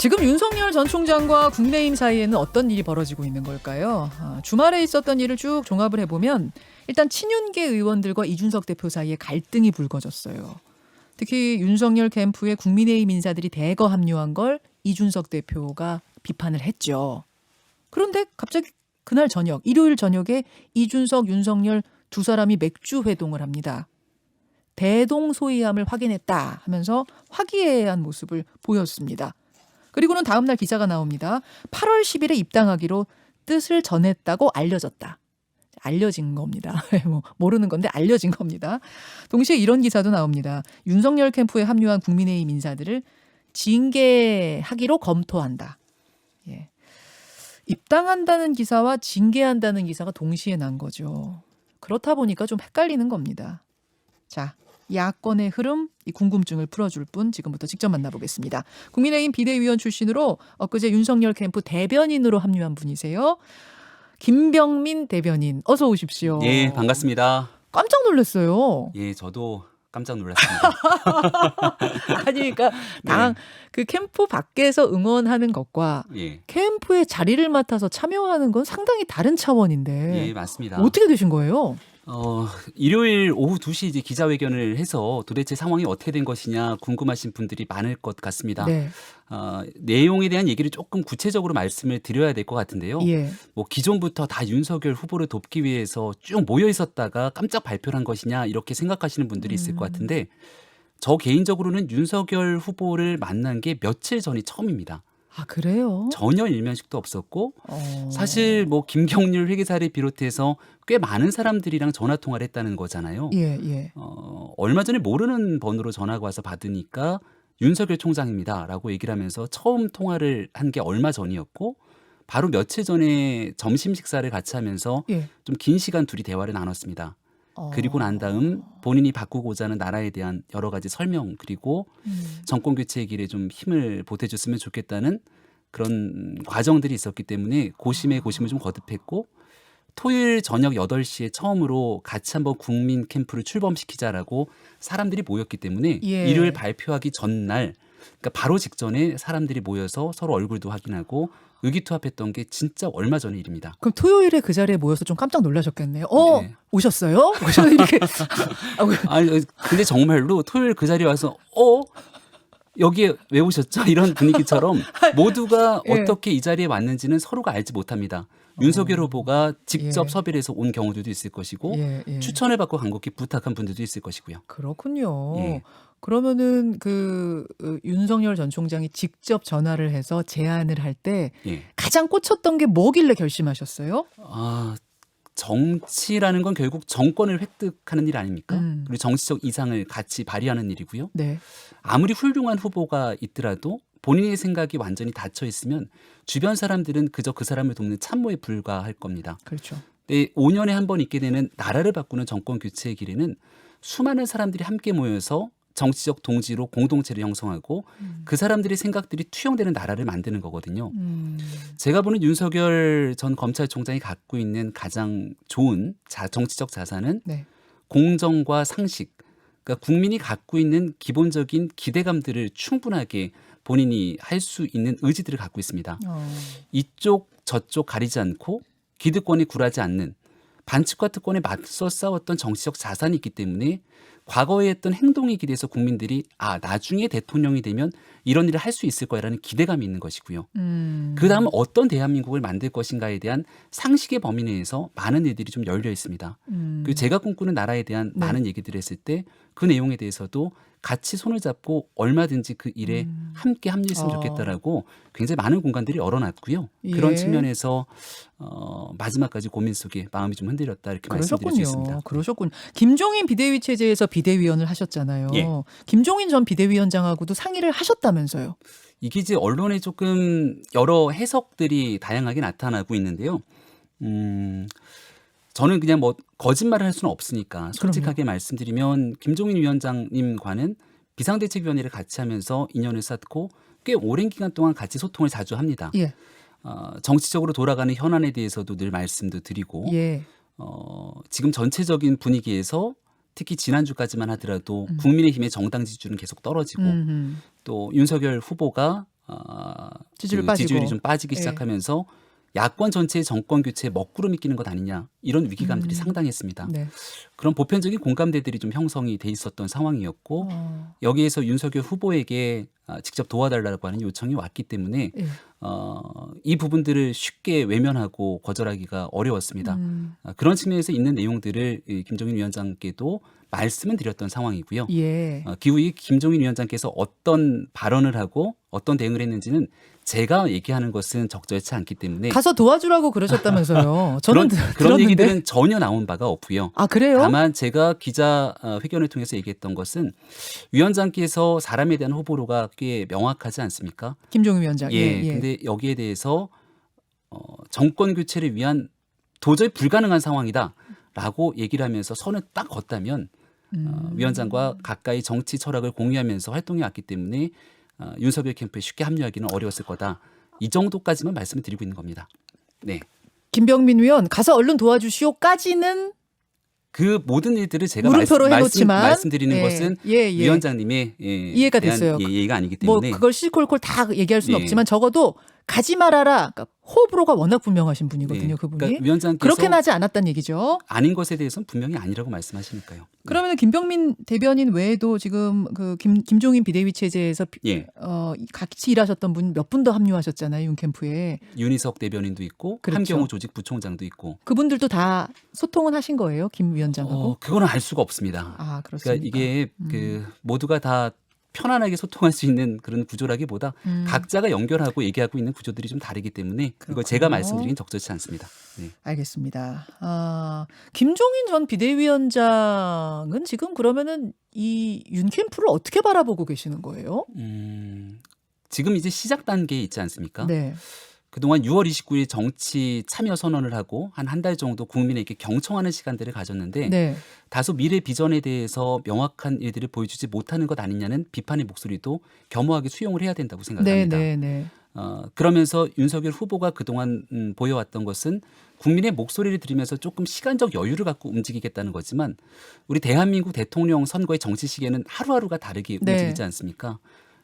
지금 윤석열 전 총장과 국민의힘 사이에는 어떤 일이 벌어지고 있는 걸까요? 주말에 있었던 일을 쭉 종합을 해보면 일단 친윤계 의원들과 이준석 대표 사이에 갈등이 불거졌어요. 특히 윤석열 캠프에 국민의힘 인사들이 대거 합류한 걸 이준석 대표가 비판을 했죠. 그런데 갑자기 그날 저녁, 일요일 저녁에 이준석, 윤석열 두 사람이 맥주 회동을 합니다. 대동소이함을 확인했다 하면서 화기애애한 모습을 보였습니다. 그리고는 다음 날 기사가 나옵니다. 8월 10일에 입당하기로 뜻을 전했다고 알려졌다. 알려진 겁니다. 모르는 건데 알려진 겁니다. 동시에 이런 기사도 나옵니다. 윤석열 캠프에 합류한 국민의힘 인사들을 징계하기로 검토한다. 예. 입당한다는 기사와 징계한다는 기사가 동시에 난 거죠. 그렇다 보니까 좀 헷갈리는 겁니다. 자, 야권의 흐름, 이 궁금증을 풀어줄 분 지금부터 직접 만나보겠습니다. 국민의힘 비대위원 출신으로 엊그제 윤석열 캠프 대변인으로 합류한 분이세요. 김병민 대변인, 어서 오십시오. 예, 반갑습니다. 깜짝 놀랐어요. 예, 저도 깜짝 놀랐습니다. 아니, 그러니까 그 캠프 밖에서 응원하는 것과 예, 캠프에 자리를 맡아서 참여하는 건 상당히 다른 차원인데 예, 맞습니다. 어떻게 되신 거예요? 일요일 오후 2시 이제 기자회견을 해서 도대체 상황이 어떻게 된 것이냐 궁금하신 분들이 많을 것 같습니다. 네. 내용에 대한 얘기를 조금 구체적으로 말씀을 드려야 될 것 같은데요. 예. 뭐 기존부터 다 윤석열 후보를 돕기 위해서 쭉 모여 있었다가 깜짝 발표를 한 것이냐 이렇게 생각하시는 분들이 있을 것 같은데 저 개인적으로는 윤석열 후보를 만난 게 며칠 전이 처음입니다. 아, 그래요? 전혀 일면식도 없었고 사실 뭐 김경률 회계사를 비롯해서 꽤 많은 사람들이랑 전화 통화를 했다는 거잖아요. 예, 예. 얼마 전에 모르는 번호로 전화가 와서 받으니까 윤석열 총장입니다라고 얘기를 하면서 처음 통화를 한 게 얼마 전이었고 바로 며칠 전에 점심 식사를 같이 하면서 예. 좀 긴 시간 둘이 대화를 나눴습니다. 그리고 난 다음 본인이 바꾸고자 하는 나라에 대한 여러 가지 설명 그리고 정권 교체의 길에 좀 힘을 보태줬으면 좋겠다는 그런 과정들이 있었기 때문에 고심에 고심을 좀 거듭했고 토요일 저녁 8시에 처음으로 같이 한번 국민 캠프를 출범시키자라고 사람들이 모였기 때문에 예. 일요일 발표하기 전날 그러니까 바로 직전에 사람들이 모여서 서로 얼굴도 확인하고 의기투합했던 게 진짜 얼마 전의 일입니다. 그럼 토요일에 그 자리에 모여서 좀 깜짝 놀라셨겠네요. 네. 오셨어요? 이렇게. 아니, 근데 정말로 토요일 그 자리에 와서 여기에 왜 오셨죠? 이런 분위기처럼 모두가 예. 어떻게 이 자리에 왔는지는 서로가 알지 못합니다. 윤석열 후보가 직접 예. 섭외를 해서 온 경우들도 있을 것이고 예, 예. 추천을 받고 간곡히 부탁한 분들도 있을 것이고요. 그렇군요. 예. 그러면은 윤석열 전 총장이 직접 전화를 해서 제안을 할 때 예. 가장 꽂혔던 게 뭐길래 결심하셨어요? 정치라는 건 결국 정권을 획득하는 일 아닙니까? 음. 그리고 정치적 이상을 같이 발휘하는 일이고요. 네. 아무리 훌륭한 후보가 있더라도 본인의 생각이 완전히 닫혀 있으면 주변 사람들은 그저 그 사람을 돕는 참모에 불과할 겁니다. 그렇죠. 5년에 한 번 있게 되는 나라를 바꾸는 정권 교체의 길에는 수많은 사람들이 함께 모여서 정치적 동지로 공동체를 형성하고 그 사람들의 생각들이 투영되는 나라를 만드는 거거든요. 제가 보는 윤석열 전 검찰총장이 갖고 있는 가장 좋은 정치적 자산은 네. 공정과 상식, 그러니까 국민이 갖고 있는 기본적인 기대감들을 충분하게 본인이 할 수 있는 의지들을 갖고 있습니다. 이쪽 저쪽 가리지 않고 기득권에 굴하지 않는 반칙과 특권에 맞서 싸웠던 정치적 자산이 있기 때문에 과거에 했던 행동에 기대서 국민들이 나중에 대통령이 되면 이런 일을 할 수 있을 거라는 기대감이 있는 것이고요. 그다음 어떤 대한민국을 만들 것인가에 대한 상식의 범위 내에서 많은 일들이 좀 열려 있습니다. 그리고 제가 꿈꾸는 나라에 대한 많은 얘기들을 했을 때 그 내용에 대해서도 같이 손을 잡고 얼마든지 그 일에 함께 합류했으면 좋겠다라고 굉장히 많은 공간들이 열어놨고요. 그런 예. 측면에서 마지막까지 고민 속에 마음이 좀 흔들렸다 이렇게 말씀드릴 수 있습니다. 그러셨군요. 김종인 비대위 체제에서 비대위원을 하셨잖아요. 예. 김종인 전 비대위원장하고도 상의를 하셨다면서요. 이게 이제 언론에 조금 여러 해석들이 다양하게 나타나고 있는데요. 저는 그냥 뭐 거짓말을 할 수는 없으니까 솔직하게 말씀드리면 김종인 위원장님과는 비상대책위원회를 같이 하면서 인연을 쌓고 꽤 오랜 기간 동안 같이 소통을 자주 합니다. 예. 정치적으로 돌아가는 현안에 대해서도 늘 말씀도 드리고 예. 지금 전체적인 분위기에서 특히 지난주까지만 하더라도 국민의힘의 정당 지지율은 계속 떨어지고 또 윤석열 후보가 지지율이 좀 빠지기 예. 시작하면서 야권 전체의 정권 교체에 먹구름이 끼는 것 아니냐 이런 위기감들이 상당했습니다. 네. 그런 보편적인 공감대들이 좀 형성이 돼 있었던 상황이었고 어. 여기에서 윤석열 후보에게 직접 도와달라고 하는 요청이 왔기 때문에 예. 이 부분들을 쉽게 외면하고 거절하기가 어려웠습니다. 그런 측면에서 있는 내용들을 이 김종인 위원장께도 말씀은 드렸던 상황이고요. 예. 기후 이 김종인 위원장께서 어떤 발언을 하고 어떤 대응을 했는지는 제가 얘기하는 것은 적절치 않기 때문에 가서 도와주라고 그러셨다면서요. 저는 그런 들었는데. 얘기들은 전혀 나온 바가 없고요. 아, 그래요? 다만 제가 기자 회견을 통해서 얘기했던 것은 위원장께서 사람에 대한 호불호가 꽤 명확하지 않습니까? 김종인 위원장. 예. 예. 근데 여기에 대해서 정권 교체를 위한 도저히 불가능한 상황이다라고 얘기를 하면서 선을 딱 걷다면 위원장과 가까이 정치 철학을 공유하면서 활동해 왔기 때문에 윤석열 캠프에 쉽게 합류하기는 어려웠을 거다. 이 정도까지만 말씀을 드리고 있는 겁니다. 네. 김병민 위원 가서 얼른 도와주시오까지는 그 모든 일들을 제가 물음표로 해놓지만 말씀드리는 예. 것은 예. 위원장님의 이해가 대한 됐어요. 예의가 아니기 뭐 때문에 그걸 시콜콜 다 얘기할 수는 네. 없지만 적어도 가지 말아라. 그러니까 호불호가 워낙 분명하신 분이거든요. 네. 그분이. 그러니까 위원장께서 그렇게는 하지 않았다는 얘기죠. 아닌 것에 대해서는 분명히 아니라고 말씀하시니까요. 그러면 김병민 대변인 외에도 지금 그 김종인 비대위 체제에서 예. 같이 일하셨던 분 몇 분 더 합류하셨잖아요. 윤 캠프에. 윤희석 대변인도 있고 그렇죠. 함경호 조직 부총장도 있고 그분들도 다 소통은 하신 거예요. 김 위원장하고. 그거는 알 수가 없습니다. 아, 그렇습니까? 그러니까 이게 그 모두가 다 편안하게 소통할 수 있는 그런 구조라기보다 각자가 연결하고 얘기하고 있는 구조들이 좀 다르기 때문에 이거 그렇군요. 제가 말씀드리긴 적절치 않습니다. 네. 알겠습니다. 김종인 전 비대위원장은 지금 그러면은 이 윤 캠프를 어떻게 바라보고 계시는 거예요? 지금 이제 시작 단계에 있지 않습니까? 네. 그동안 6월 29일 정치 참여 선언을 하고 한 달 정도 국민에게 경청하는 시간들을 가졌는데 네. 다소 미래 비전에 대해서 명확한 일들을 보여주지 못하는 것 아니냐는 비판의 목소리도 겸허하게 수용을 해야 된다고 생각합니다. 네. 그러면서 윤석열 후보가 그동안 보여왔던 것은 국민의 목소리를 들으면서 조금 시간적 여유를 갖고 움직이겠다는 거지만 우리 대한민국 대통령 선거의 정치 시계는 하루하루가 다르게 네. 움직이지 않습니까?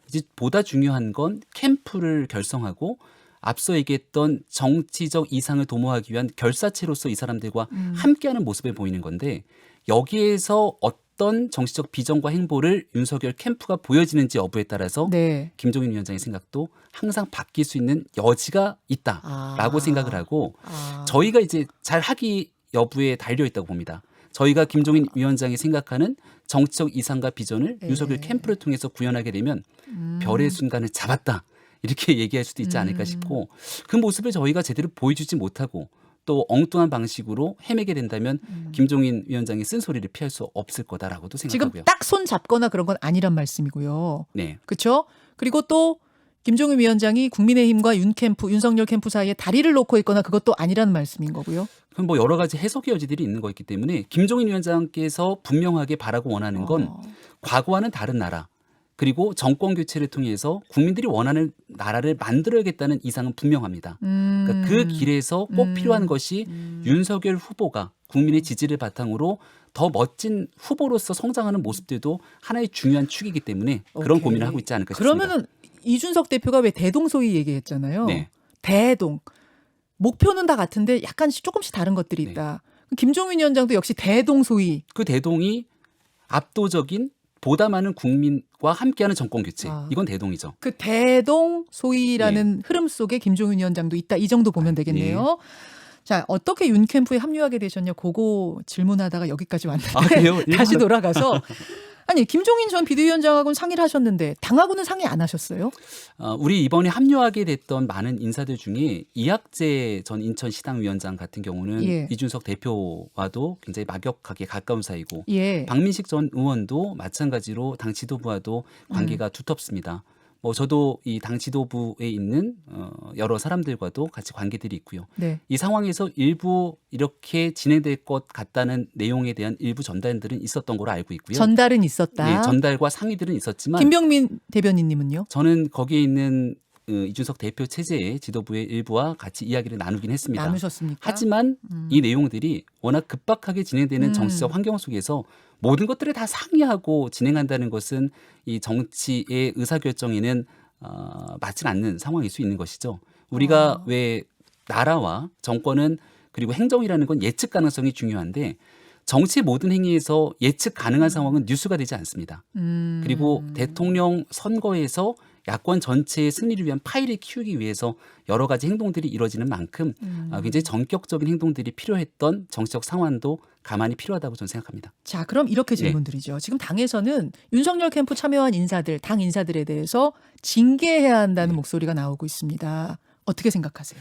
이제 보다 중요한 건 캠프를 결성하고 앞서 얘기했던 정치적 이상을 도모하기 위한 결사체로서 이 사람들과 함께하는 모습을 보이는 건데 여기에서 어떤 정치적 비전과 행보를 윤석열 캠프가 보여지는지 여부에 따라서 네. 김종인 위원장의 생각도 항상 바뀔 수 있는 여지가 있다라고 생각을 하고 저희가 이제 잘 하기 여부에 달려 있다고 봅니다. 저희가 김종인 위원장이 생각하는 정치적 이상과 비전을 윤석열 캠프를 통해서 구현하게 되면 별의 순간을 잡았다. 이렇게 얘기할 수도 있지 않을까 싶고 그 모습을 저희가 제대로 보여주지 못하고 또 엉뚱한 방식으로 헤매게 된다면 김종인 위원장의 쓴소리를 피할 수 없을 거다라고도 생각하고요. 지금 딱 손 잡거나 그런 건 아니란 말씀이고요. 네. 그렇죠? 그리고 또 김종인 위원장이 국민의힘과 윤석열 캠프 사이에 다리를 놓고 있거나 그것도 아니라는 말씀인 거고요. 그럼 뭐 여러 가지 해석의 여지들이 있는 거기 때문에 김종인 위원장께서 분명하게 바라고 원하는 건 과거와는 다른 나라 그리고 정권 교체를 통해서 국민들이 원하는 나라를 만들어야겠다는 이상은 분명합니다. 그러니까 그 길에서 꼭 필요한 것이 윤석열 후보가 국민의 지지를 바탕으로 더 멋진 후보로서 성장하는 모습들도 하나의 중요한 축이기 때문에 그런 오케이. 고민을 하고 있지 않을까 싶습니다. 그러면은 이준석 대표가 왜 대동소이 얘기했잖아요. 네. 대동. 목표는 다 같은데 약간씩 조금씩 다른 것들이 있다. 김종인 위원장도 역시 대동소이. 그 대동이 압도적인 보다 많은 국민과 함께하는 정권 교체. 이건 대동이죠. 그 대동소이라는 흐름 속에 김종인 위원장도 있다. 이 정도 보면 되겠네요. 자, 어떻게 윤 캠프에 합류하게 되셨냐? 그거 질문하다가 여기까지 왔는데 그래요? 다시 돌아가서 아니 김종인 전 비대위원장하고는 상의를 하셨는데 당하고는 상의 안 하셨어요? 우리 이번에 합류하게 됐던 많은 인사들 중에 이학재 전 인천시당위원장 같은 경우는 예. 이준석 대표와도 굉장히 막역하게 가까운 사이고 예. 박민식 전 의원도 마찬가지로 당 지도부와도 관계가 두텁습니다. 뭐 저도 이 당 지도부에 있는 여러 사람들과도 같이 관계들이 있고요. 네. 이 상황에서 일부 이렇게 진행될 것 같다는 내용에 대한 일부 전달들은 있었던 걸로 알고 있고요. 전달은 있었다. 네, 전달과 상의들은 있었지만 김병민 대변인님은요? 저는 거기에 있는 이준석 대표 체제의 지도부의 일부와 같이 이야기를 나누긴 했습니다. 나누셨습니까? 하지만 이 내용들이 워낙 급박하게 진행되는 정치적 환경 속에서 모든 것들을 다 상의하고 진행한다는 것은 이 정치의 의사결정에는 맞지 않는 상황일 수 있는 것이죠. 우리가 왜 나라와 정권은 그리고 행정이라는 건 예측 가능성이 중요한데 정치의 모든 행위에서 예측 가능한 상황은 뉴스가 되지 않습니다. 그리고 대통령 선거에서 야권 전체의 승리를 위한 파이를 키우기 위해서 여러 가지 행동들이 이루어지는 만큼 굉장히 전격적인 행동들이 필요했던 정치적 상황도 가만히 필요하다고 저는 생각합니다. 자, 그럼 이렇게 질문드리죠. 지금 당에서는 윤석열 캠프 참여한 인사들, 당 인사들에 대해서 징계해야 한다는 목소리가 나오고 있습니다. 어떻게 생각하세요?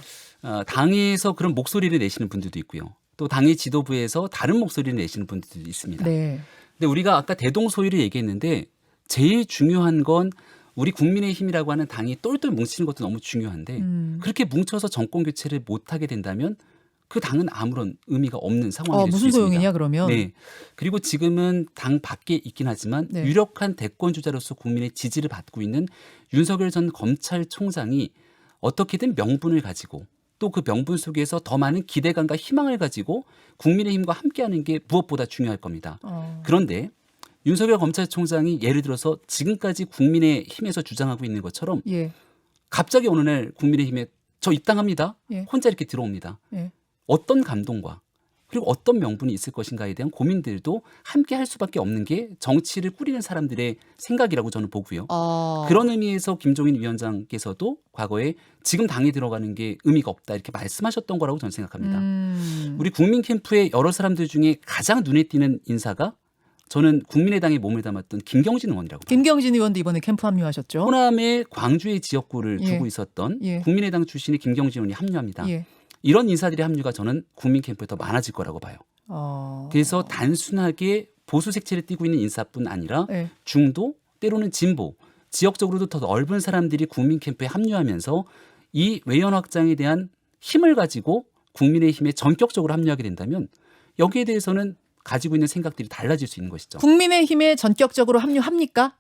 당에서 그런 목소리를 내시는 분들도 있고요. 또 당의 지도부에서 다른 목소리를 내시는 분들도 있습니다. 네. 근데 우리가 아까 대동소이를 얘기했는데 제일 중요한 건 우리 국민의힘이라고 하는 당이 똘똘 뭉치는 것도 너무 중요한데 그렇게 뭉쳐서 정권 교체를 못하게 된다면 그 당은 아무런 의미가 없는 상황이 될 수 무슨 있습니다. 소용이냐 그러면? 네. 그리고 지금은 당 밖에 있긴 하지만 네. 유력한 대권 주자로서 국민의 지지를 받고 있는 윤석열 전 검찰총장이 어떻게든 명분을 가지고 또 그 명분 속에서 더 많은 기대감과 희망을 가지고 국민의힘과 함께하는 게 무엇보다 중요할 겁니다. 그런데 윤석열 검찰총장이 예를 들어서 지금까지 국민의힘에서 주장하고 있는 것처럼 예. 갑자기 어느 날 국민의힘에 저 입당합니다. 예. 혼자 이렇게 들어옵니다. 예. 어떤 감동과 그리고 어떤 명분이 있을 것인가에 대한 고민들도 함께 할 수밖에 없는 게 정치를 꾸리는 사람들의 생각이라고 저는 보고요. 그런 의미에서 김종인 위원장께서도 과거에 지금 당에 들어가는 게 의미가 없다 이렇게 말씀하셨던 거라고 저는 생각합니다. 우리 국민 캠프의 여러 사람들 중에 가장 눈에 띄는 인사가 저는 국민의당에 몸을 담았던 김경진 의원이라고 봐요. 김경진 의원도 이번에 캠프 합류하셨죠? 호남의 광주의 지역구를 예. 두고 있었던 예. 국민의당 출신의 김경진 의원이 합류합니다. 예. 이런 인사들의 합류가 저는 국민 캠프에 더 많아질 거라고 봐요. 그래서 단순하게 보수 색채를 띠고 있는 인사뿐 아니라 예. 중도 때로는 진보 지역적으로도 더 넓은 사람들이 국민 캠프에 합류하면서 이 외연 확장에 대한 힘을 가지고 국민의힘에 전격적으로 합류하게 된다면 여기에 대해서는 가지고 있는 생각들이 달라질 수 있는 것이죠. 국민의힘에 전격적으로 합류합니까?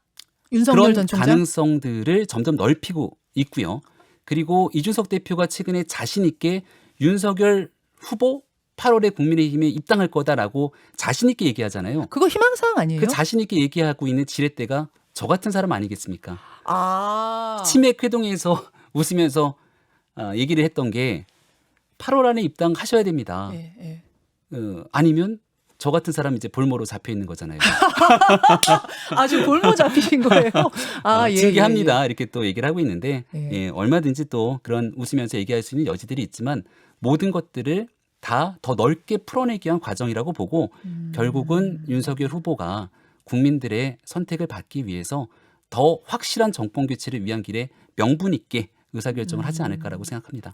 윤석열 전 그런 총장? 가능성들을 점점 넓히고 있고요. 그리고 이준석 대표가 최근에 자신 있게 윤석열 후보 8월에 국민의힘에 입당할 거다라고 자신 있게 얘기하잖아요. 그거 희망사항 아니에요? 그 자신 있게 얘기하고 있는 지렛대가 저 같은 사람 아니겠습니까? 아. 치맥 회동에서 웃으면서 얘기를 했던 게 8월 안에 입당하셔야 됩니다. 예, 예. 아니면 저 같은 사람 이제 볼모로 잡혀 있는 거잖아요. 지금 볼모 잡히신 거예요? 예, 징계합니다. 예. 이렇게 또 얘기를 하고 있는데 예. 예, 얼마든지 또 그런 웃으면서 얘기할 수 있는 여지들이 있지만 모든 것들을 다 더 넓게 풀어내기 위한 과정이라고 보고 결국은 윤석열 후보가 국민들의 선택을 받기 위해서 더 확실한 정권 교체를 위한 길에 명분 있게 의사결정을 하지 않을까라고 생각합니다.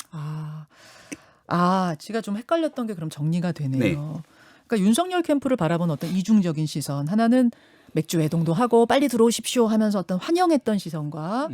제가 좀 헷갈렸던 게 그럼 정리가 되네요. 네. 그러니까 윤석열 캠프를 바라본 어떤 이중적인 시선. 하나는 맥주 외동도 하고 빨리 들어오십시오 하면서 어떤 환영했던 시선과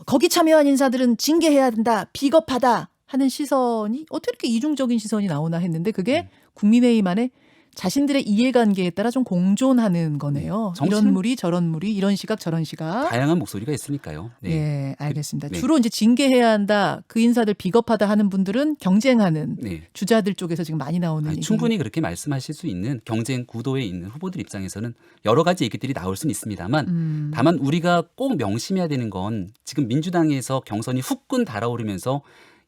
거기 참여한 인사들은 징계해야 된다. 비겁하다 하는 시선이 어떻게 이렇게 이중적인 시선이 나오나 했는데 그게 국민의힘 안에 자신들의 이해관계에 따라 좀 공존하는 거네요. 이런 무리 저런 무리 이런 시각 저런 시각. 다양한 목소리가 있으니까요. 네. 예, 알겠습니다. 네. 주로 이제 징계해야 한다. 그 인사들 비겁하다 하는 분들은 경쟁하는 네. 주자들 쪽에서 지금 많이 나오는 얘기. 충분히 그렇게 말씀하실 수 있는 경쟁 구도에 있는 후보들 입장에서는 여러 가지 얘기들이 나올 수는 있습니다만 다만 우리가 꼭 명심해야 되는 건 지금 민주당에서 경선이 후끈 달아오르면서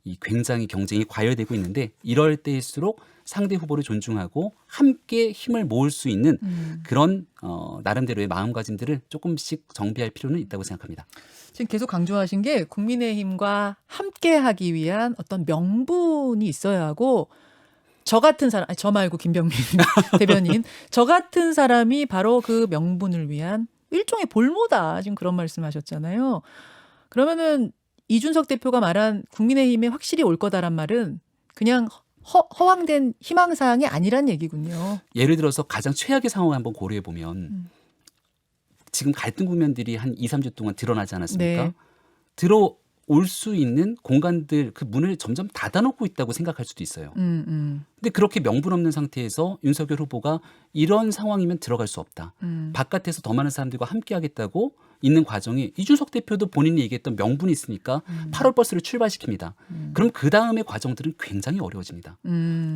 이 굉장히 경쟁이 과열되고 있는데 이럴 때일수록 상대 후보를 존중하고 함께 힘을 모을 수 있는 그런 나름대로의 마음가짐들을 조금씩 정비할 필요는 있다고 생각합니다. 지금 계속 강조하신 게 국민의힘과 함께하기 위한 어떤 명분이 있어야 하고 저 같은 사람, 저 말고 김병민 대변인, 저 같은 사람이 바로 그 명분을 위한 일종의 볼모다. 지금 그런 말씀하셨잖아요. 그러면은 이준석 대표가 말한 국민의힘에 확실히 올 거다란 말은 그냥 허황된 희망사항이 아니란 얘기군요. 예를 들어서 가장 최악의 상황을 한번 고려해 보면 지금 갈등 국면들이 한 2, 3주 동안 드러나지 않았습니까? 네. 들어올 수 있는 공간들 그 문을 점점 닫아놓고 있다고 생각할 수도 있어요. 근데 그렇게 명분 없는 상태에서 윤석열 후보가 이런 상황이면 들어갈 수 없다. 바깥에서 더 많은 사람들과 함께 하겠다고 있는 과정에 이준석 대표도 본인이 얘기했던 명분이 있으니까 8월 버스를 출발시킵니다. 그럼 그 다음의 과정들은 굉장히 어려워집니다.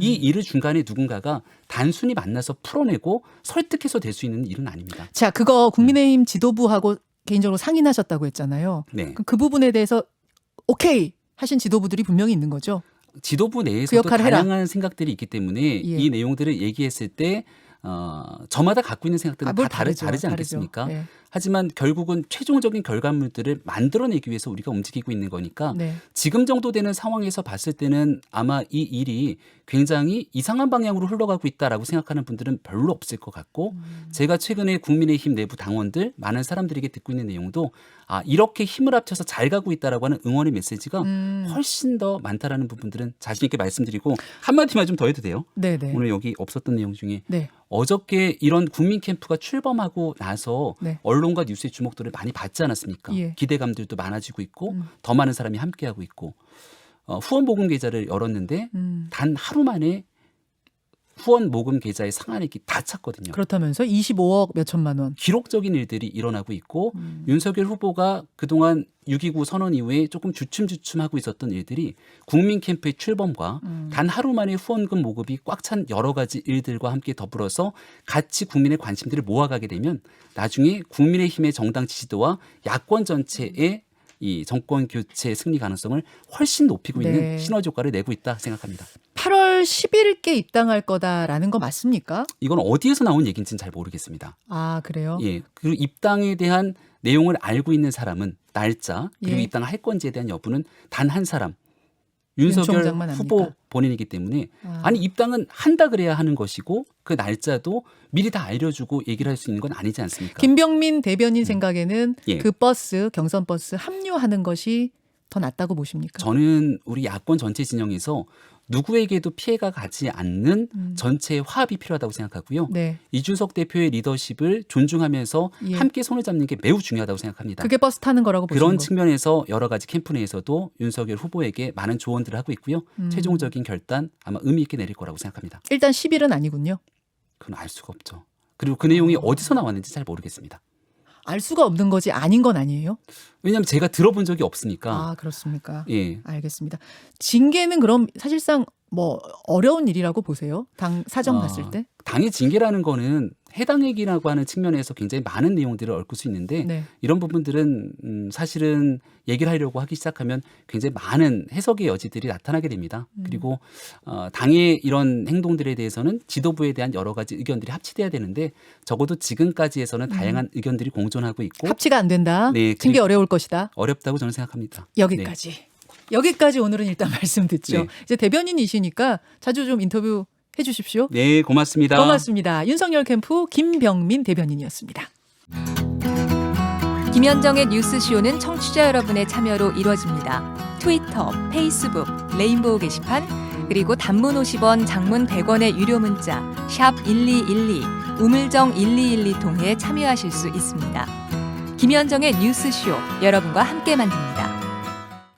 이 일을 중간에 누군가가 단순히 만나서 풀어내고 설득해서 될 수 있는 일은 아닙니다. 자, 그거 국민의힘 지도부하고 개인적으로 상인하셨다고 했잖아요. 네. 그 부분에 대해서 오케이 하신 지도부들이 분명히 있는 거죠. 지도부 그 내에서도 역할을 해라. 다양한 생각들이 있기 때문에 예. 이 내용들을 얘기했을 때 저마다 갖고 있는 생각들은 뭘 다 다르지 않겠습니까? 예. 하지만 결국은 최종적인 결과물들을 만들어내기 위해서 우리가 움직이고 있는 거니까 네. 지금 정도 되는 상황에서 봤을 때는 아마 이 일이 굉장히 이상한 방향으로 흘러가고 있다라고 생각하는 분들은 별로 없을 것 같고 제가 최근에 국민의힘 내부 당원들 많은 사람들에게 듣고 있는 내용도 이렇게 힘을 합쳐서 잘 가고 있다라고 하는 응원의 메시지가 훨씬 더 많다라는 부분들은 자신 있게 말씀드리고 한마디만 좀 더 해도 돼요? 네네. 오늘 여기 없었던 내용 중에 네. 어저께 이런 국민 캠프가 출범하고 나서 네. 언론과 뉴스의 주목도를 많이 받지 않았습니까? 예. 기대감들도 많아지고 있고 더 많은 사람이 함께하고 있고 후원 모금 계좌를 열었는데 단 하루 만에 후원 모금 계좌의 상한액이 다 찼거든요. 그렇다면서 25억 몇 천만 원. 기록적인 일들이 일어나고 있고 윤석열 후보가 그동안 6.29 선언 이후에 조금 주춤주춤하고 있었던 일들이 국민 캠프의 출범과 단 하루 만에 후원금 모금이 꽉 찬 여러 가지 일들과 함께 더불어서 같이 국민의 관심들을 모아가게 되면 나중에 국민의힘의 정당 지지도와 야권 전체의 이 정권 교체 승리 가능성을 훨씬 높이고 네. 있는 시너지 효과를 내고 있다 생각합니다. 8월 11일께 입당할 거다라는 거 맞습니까? 이건 어디에서 나온 얘기인지는 잘 모르겠습니다. 아, 그래요? 예, 그리고 입당에 대한 내용을 알고 있는 사람은 날짜 그리고 예. 입당할 건지에 대한 여부는 단 한 사람 윤석열 총장만 후보 압니까? 본인이기 때문에 아니 입당은 한다 그래야 하는 것이고 그 날짜도 미리 다 알려주고 얘기를 할 수 있는 건 아니지 않습니까? 김병민 대변인 생각에는 예. 그 버스 경선 버스 합류하는 것이 더 낫다고 보십니까? 저는 우리 야권 전체 진영에서 누구에게도 피해가 가지 않는 전체의 화합이 필요하다고 생각하고요. 네. 이준석 대표의 리더십을 존중하면서 예. 함께 손을 잡는 게 매우 중요하다고 생각합니다. 그게 버스 타는 거라고 보시는 그런 거. 측면에서 여러 가지 캠프 내에서도 윤석열 후보에게 많은 조언들을 하고 있고요. 최종적인 결단 아마 의미 있게 내릴 거라고 생각합니다. 일단 10일은 아니군요. 그건 알 수가 없죠. 그리고 그 내용이 어디서 나왔는지 잘 모르겠습니다. 알 수가 없는 거지 아닌 건 아니에요? 왜냐하면 제가 들어본 적이 없으니까. 아, 그렇습니까? 예. 알겠습니다. 징계는 그럼 사실상 뭐 어려운 일이라고 보세요? 당 사정 봤을 때? 당의 징계라는 거는 해당액이라고 하는 측면에서 굉장히 많은 내용들을 얽을 수 있는데 네. 이런 부분들은 사실은 얘기를 하려고 하기 시작하면 굉장히 많은 해석의 여지들이 나타나게 됩니다. 그리고 당의 이런 행동들에 대해서는 지도부에 대한 여러 가지 의견들이 합치돼야 되는데 적어도 지금까지에서는 다양한 의견들이 공존하고 있고 합치가 안 된다. 네, 징계 어려울 것이다. 어렵다고 저는 생각합니다. 여기까지. 여기까지 오늘은 일단 말씀 듣죠. 네. 이제 대변인이시니까 자주 좀 인터뷰 해 주십시오. 네, 고맙습니다. 고맙습니다. 윤석열 캠프 김병민 대변인이었습니다. 김현정의 뉴스쇼는 청취자 여러분의 참여로 이루어집니다. 트위터, 페이스북, 레인보우 게시판, 그리고 단문 50원, 장문 100원의 유료 문자 샵 1212, 우물정 1212 통해 참여하실 수 있습니다. 김현정의 뉴스쇼, 여러분과 함께 만듭니다.